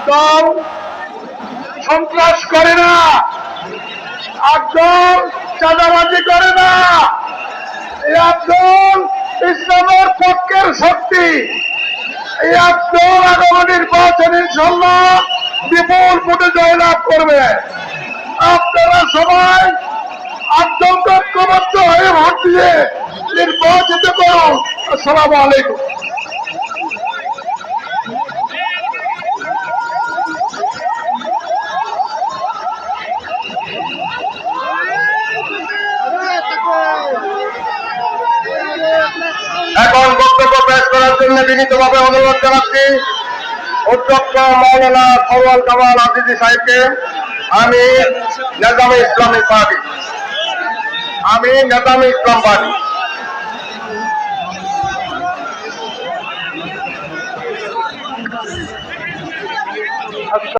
একদম সন্ত্রাস করে না, একদম চাঁদাবাজি করে না, এই একদম ইসলামের পক্ষের শক্তি। এই একদম আগামী নির্বাচন ইনশাল্লাহ বিপুল ভোটে জয়লাভ করবে। আপনারা সবাই একদম ঐক্যবদ্ধ হয়ে ভোট দিয়ে নির্বাচিত করুন। আসসালামু আলাইকুম। এখন বক্তব্য পেশ করার জন্য বিনীতভাবে অনুরোধ জানাচ্ছি অধ্যক্ষ মাওলানা সরওয়ার কামাল আজিজি সাহেবকে। আমি নেজামে ইসলামী পার্টি।